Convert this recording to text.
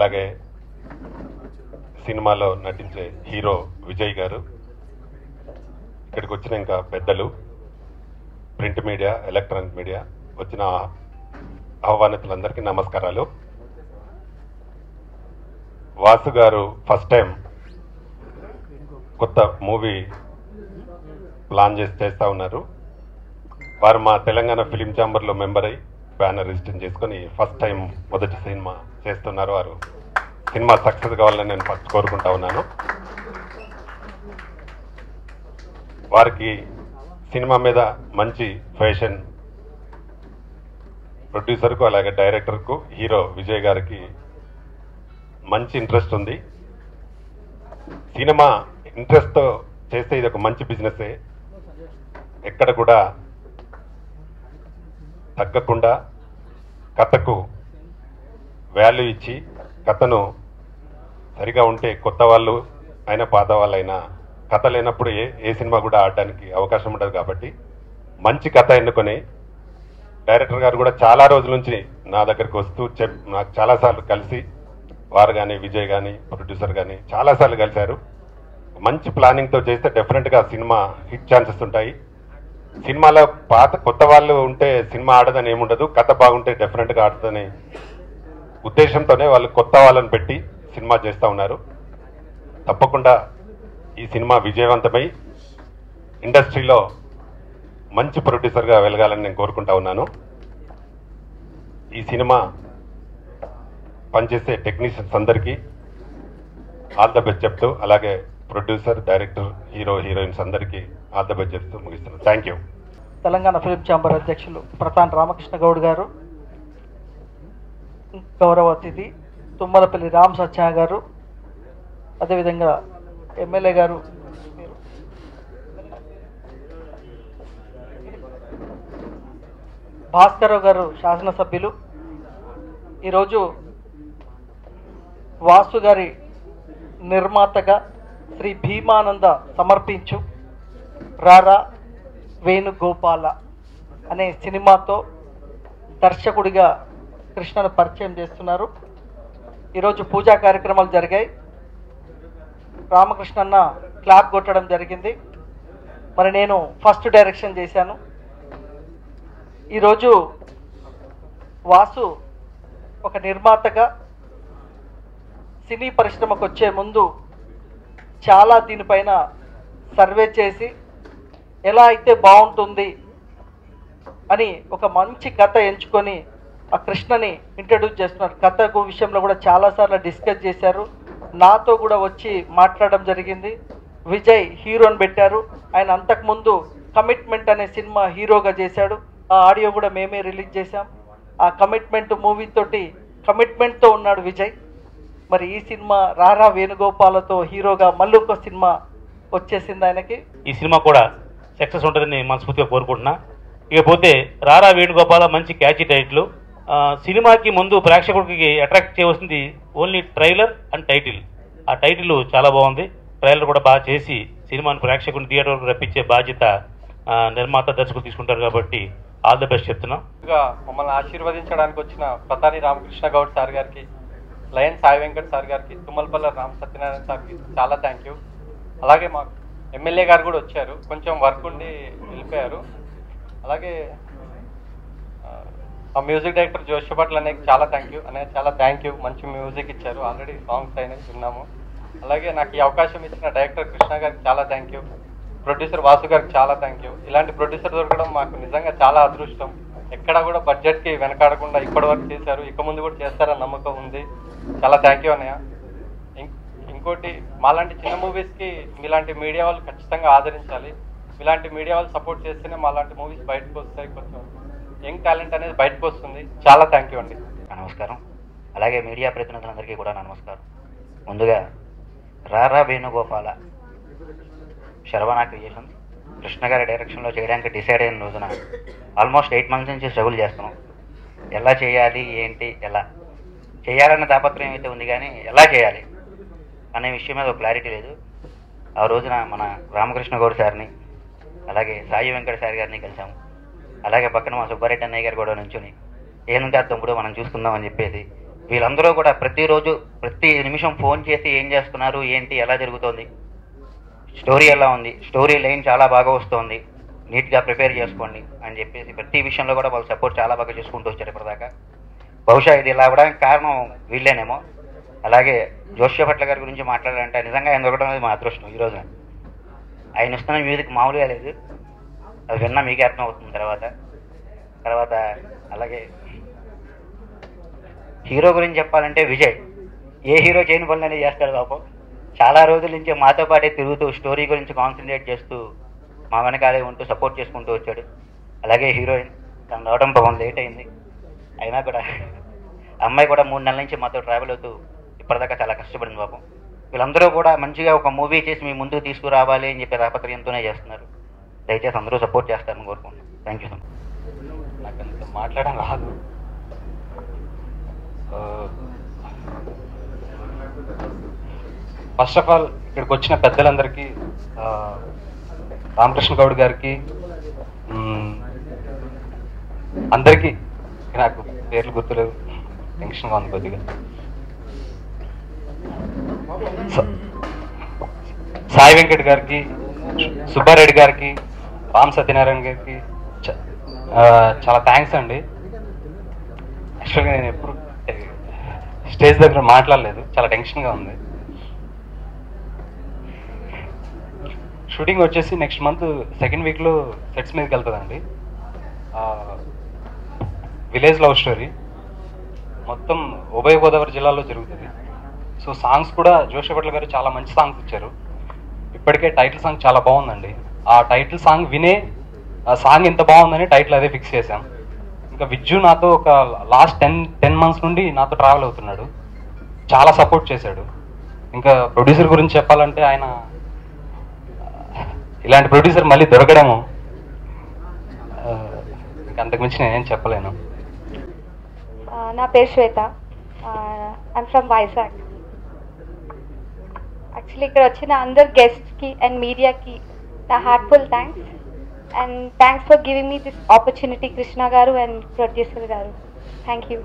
అలాగే సినిమాలో నటించే హీరో విజయ్ గారు, ఇక్కడికి వచ్చిన ఇంకా పెద్దలు, ప్రింట్ మీడియా, ఎలక్ట్రానిక్ మీడియా, వచ్చిన ఆహ్వానితులందరికీ నమస్కారాలు. వాసు గారు ఫస్ట్ టైం కొత్త మూవీ ప్లాన్ చేస్తూ ఉన్నారు. వారు మా తెలంగాణ ఫిలిం ఛాంబర్లో మెంబర్ అయ్యి బ్యానర్ రిజిస్టర్ చేసుకొని ఫస్ట్ టైం మొదటి సినిమా చేస్తున్నారు. వారు సినిమా సక్సెస్ కావాలని నేను ఫస్ట్ కోరుకుంటా ఉన్నాను. వారికి సినిమా మీద మంచి ఫ్యాషన్, ప్రొడ్యూసర్కు అలాగే డైరెక్టర్కు హీరో విజయ్ గారికి మంచి ఇంట్రెస్ట్ ఉంది. సినిమా ఇంట్రెస్ట్తో చేస్తే ఇది ఒక మంచి బిజినెసే. ఎక్కడ కూడా తగ్గకుండా కథకు వాల్యూ ఇచ్చి, కథను సరిగా ఉంటే కొత్త వాళ్ళు అయినా పాత వాళ్ళైనా కథ లేనప్పుడు ఏ సినిమా కూడా ఆడడానికి అవకాశం ఉండదు. కాబట్టి మంచి కథ ఎన్నుకొని డైరెక్టర్ గారు కూడా చాలా రోజుల నుంచి నా దగ్గరికి వస్తూ నాకు చాలాసార్లు కలిసి, వారు కానీ విజయ్ కానీ ప్రొడ్యూసర్ కానీ చాలాసార్లు కలిశారు. మంచి ప్లానింగ్తో చేస్తే డెఫినెట్గా సినిమా హిట్ ఛాన్సెస్ ఉంటాయి. సినిమాలో కొత్త వాళ్ళు ఉంటే సినిమా ఆడదని ఏముండదు, కథ బాగుంటే డెఫినెట్గా ఆడుతుందనే ఉద్దేశంతోనే వాళ్ళు కొత్త వాళ్ళని పెట్టి సినిమా చేస్తూ ఉన్నారు. తప్పకుండా ఈ సినిమా విజయవంతమై ఇండస్ట్రీలో మంచి ప్రొడ్యూసర్గా వెలగాలని నేను కోరుకుంటా ఉన్నాను. ఈ సినిమా పనిచేసే టెక్నీషియన్స్ అందరికీ ఆల్ ద బెస్ట్ చెప్తూ, అలాగే ప్రొడ్యూసర్, డైరెక్టర్, హీరో, హీరోయిన్స్ అందరికీ ఆల్ ద బెస్ట్ చెప్తూ ముగిస్తున్నాను. Thank you. Telangana film chamber అధ్యక్షులు ప్రతాన్ రామకృష్ణ గౌడ్ గారు, గౌరవ అతిథి తుమ్మలపల్లి రామ్ సత్య గారు, అదేవిధంగా ఎమ్మెల్యే గారు, భాస్కరరావు గారు శాసనసభ్యులు, ఈరోజు వాసు గారి నిర్మాతగా శ్రీ భీమానంద సమర్పించు రారా వేణుగోపాల అనే సినిమాతో దర్శకుడిగా కృష్ణను పరిచయం చేస్తున్నారు. ఈరోజు పూజా కార్యక్రమాలు జరిగాయి. రామకృష్ణ అన్న క్లాప్ కొట్టడం జరిగింది. మరి నేను ఫస్ట్ డైరెక్షన్ చేశాను. ఈరోజు వాసు ఒక నిర్మాతగా సినీ పరిశ్రమకు వచ్చే ముందు చాలా దీనిపైన సర్వే చేసి ఎలా అయితే బాగుంటుంది అని ఒక మంచి కథ ఎంచుకొని ఆ కృష్ణని ఇంట్రడ్యూస్ చేస్తున్నారు. కథ విషయంలో కూడా చాలాసార్లు డిస్కస్ చేశారు. నాతో కూడా వచ్చి మాట్లాడడం జరిగింది. విజయ్ హీరోని పెట్టారు. ఆయన అంతకుముందు కమిట్మెంట్ అనే సినిమా హీరోగా చేశాడు. ఆ ఆడియో కూడా మేమే రిలీజ్ చేశాం. ఆ కమిట్మెంట్ మూవీతోటి కమిట్మెంట్తో ఉన్నాడు విజయ్. మరి ఈ సినిమా రారా వేణుగోపాలతో హీరోగా మళ్ళీ ఒక సినిమా వచ్చేసింది ఆయనకి. ఈ సినిమా కూడా సక్సెస్ ఉంటుందని మనస్ఫూర్తిగా కోరుకుంటున్నా. ఇకపోతే రారా వేణుగోపాల మంచి క్యాచీ టైటిల్. సినిమాకి ముందు ప్రేక్షకుడికి అట్రాక్ట్ చేయవలసింది ఓన్లీ ట్రైలర్ అండ్ టైటిల్. ఆ టైటిల్ చాలా బాగుంది. ట్రైలర్ కూడా బాగా చేసి సినిమాను ప్రేక్షకుని థియేటర్ వరకు రప్పించే బాధ్యత నిర్మాత, దర్శకులు తీసుకుంటారు. కాబట్టి ఆల్ ద బెస్ట్ చెప్తున్నాం. మమ్మల్ని ఆశీర్వదించడానికి వచ్చిన ప్రతాని రామకృష్ణ గౌడ్ సార్ గారికి, లయన్ సాయి వెంకట్ సార్ గారికి, తుమ్మలపల్లి రామ్ సత్యనారాయణ సార్కి చాలా థ్యాంక్ యూ. అలాగే మాకు ఎమ్మెల్యే గారు కూడా వచ్చారు, కొంచెం వర్క్ ఉండి వెళ్ళిపోయారు. అలాగే ఆ మ్యూజిక్ డైరెక్టర్ జోషిపట్ల అనేక చాలా థ్యాంక్ యూ. అనేది చాలా థ్యాంక్ యూ. మంచి మ్యూజిక్ ఇచ్చారు, ఆల్రెడీ సాంగ్స్ అయినవి విన్నాము. అలాగే నాకు ఈ అవకాశం ఇచ్చిన డైరెక్టర్ కృష్ణ గారికి చాలా థ్యాంక్ యూ. ప్రొడ్యూసర్ వాసు గారికి చాలా థ్యాంక్ యూ. ఇలాంటి ప్రొడ్యూసర్ దొరకడం మాకు నిజంగా చాలా అదృష్టం. ఎక్కడా కూడా బడ్జెట్కి వెనకాడకుండా ఇప్పటి వరకు చేశారు, ఇక ముందు కూడా చేస్తారని నమ్మకం ఉంది. చాలా థ్యాంక్ యూ అన్నయ్య. ఇంకోటి, మాలాంటి చిన్న మూవీస్కి మీలాంటి మీడియా వాళ్ళు ఖచ్చితంగా ఆదరించాలి. ఇలాంటి మీడియా వాళ్ళు సపోర్ట్ చేస్తేనే మాలాంటి మూవీస్ బయటకు వస్తాయి, కొంచెం యంగ్ టాలెంట్ అనేది బయటకు వస్తుంది. చాలా థ్యాంక్ యూ అండి. నమస్కారం. అలాగే మీడియా ప్రతినిధులందరికీ కూడా నమస్కారం. ముందుగా రారా వేణుగోపాల శర్వణ క్రియేషన్స్ కృష్ణ గారి డైరెక్షన్లో చేయడానికి డిసైడ్ అయిన రోజున ఆల్మోస్ట్ 8 months నుంచి స్ట్రగుల్ చేస్తున్నాం. ఎలా చేయాలి, ఏంటి, ఎలా చేయాలన్న తాపత్రయం అయితే ఉంది, కానీ ఎలా చేయాలి అనే విషయం మీద ఒక క్లారిటీ లేదు. ఆ రోజున మన రామకృష్ణ గౌడ్ సార్ని, అలాగే సాయి వెంకట సార్ గారిని కలిసాము. అలాగే పక్కన మా సుబ్బారెడ్డి అన్నయ్య గారు కూడా నుంచుని ఏనుంటే తమ్ముడు మనం చూసుకుందాం అని చెప్పేసి వీళ్ళందరూ కూడా ప్రతిరోజు ప్రతి నిమిషం ఫోన్ చేసి ఏం చేస్తున్నారు, ఏంటి, ఎలా జరుగుతోంది, స్టోరీ ఎలా ఉంది, స్టోరీ లైన్ చాలా బాగా వస్తుంది, నీట్గా ప్రిపేర్ చేసుకోండి అని చెప్పేసి ప్రతి విషయంలో కూడా వాళ్ళు సపోర్ట్ చాలా బాగా చేసుకుంటూ వచ్చారు ఇప్పటిదాకా. బహుశా ఇది ఇలా అవ్వడానికి కారణం వీళ్ళేనేమో. అలాగే జోషి భట్ల గారి గురించి మాట్లాడాలంటే నిజంగా ఆయన దొరకడం అనేది మా అదృష్టం. ఈ రోజున ఆయన ఇస్తున్న మ్యూజిక్ మామూలుగా లేదు, అది విన్నా మీకే అర్థం అవుతుంది. తర్వాత అలాగే హీరో గురించి చెప్పాలంటే విజయ్ ఏ హీరో చేయని పనులనే చేస్తాడు పాపం. చాలా రోజుల నుంచి మాతో పాటే తిరుగుతూ స్టోరీ గురించి కాన్సన్ట్రేట్ చేస్తూ మా వెనకాలే ఉంటూ సపోర్ట్ చేసుకుంటూ వచ్చాడు. అలాగే హీరోయిన్ తను రావడం పాపం లేట్ అయింది, అయినా కూడా అమ్మాయి కూడా 3 నెలల నుంచి మాతో ట్రావెల్ అవుతూ ఇప్పటిదాకా చాలా కష్టపడింది పాపం. వీళ్ళందరూ కూడా మంచిగా ఒక మూవీ చేసి మీ ముందుకు తీసుకురావాలి అని చెప్పి తాపత్రయంతోనే చేస్తున్నారు. దయచేసి అందరూ సపోర్ట్ చేస్తారని కోరుకుంటున్నాను. Thank you so much. నాకు అంత మాట్లాడడం రాదు. ఫస్ట్ ఆఫ్ ఆల్ ఇక్కడికి వచ్చిన పెద్దలందరికీ, రామకృష్ణ గౌడ్ గారికి, అందరికీ నాకు పేర్లు గుర్తులేవు, టెన్షన్గా ఉంది కొద్దిగా. సాయి వెంకట్ గారికి, సుబ్బారెడ్డి గారికి, రామ్ సత్యనారాయణ గారికి చాలా థ్యాంక్స్ అండి. యాక్చువల్గా నేను ఎప్పుడు స్టేజ్ దగ్గర మాట్లాడలేదు, చాలా టెన్షన్గా ఉంది. షూటింగ్ వచ్చేసి నెక్స్ట్ మంత్ 2nd వీక్లో సెట్స్ మీదకి వెళ్తుందండి. విలేజ్ లవ్ స్టోరీ మొత్తం ఉభయ గోదావరి జిల్లాలో జరుగుతుంది. సో సాంగ్స్ కూడా జోషి భట్ల గారు చాలా మంచి సాంగ్స్ ఇచ్చారు. ఇప్పటికే టైటిల్ సాంగ్ చాలా బాగుందండి. ఆ టైటిల్ సాంగ్ వినే ఆ సాంగ్ ఎంత బాగుందని టైటిల్ అదే ఫిక్స్ చేశాం. ఇంకా విజ్జు నాతో ఒక లాస్ట్ 10 months నుండి నాతో ట్రావెల్ అవుతున్నాడు, చాలా సపోర్ట్ చేశాడు. ఇంకా ప్రొడ్యూసర్ గురించి చెప్పాలంటే ఆయన ఇలాంటి ప్రొడ్యూసర్ మళ్ళీ దొరకడము, ఇంకా అంతకుమించి నేనేం చెప్పలేను. నా పేరు శ్వేత, ఐమ్ ఫ్రమ్ వైజాగ్. యాక్చువల్లీ ఇక్కడ వచ్చిన అందరు గెస్ట్స్కి అండ్ మీడియాకి నా heartful thanks, and thanks for giving me this opportunity Krishna గారు అండ్ ప్రొడ్యూసర్ గారు. Thank you.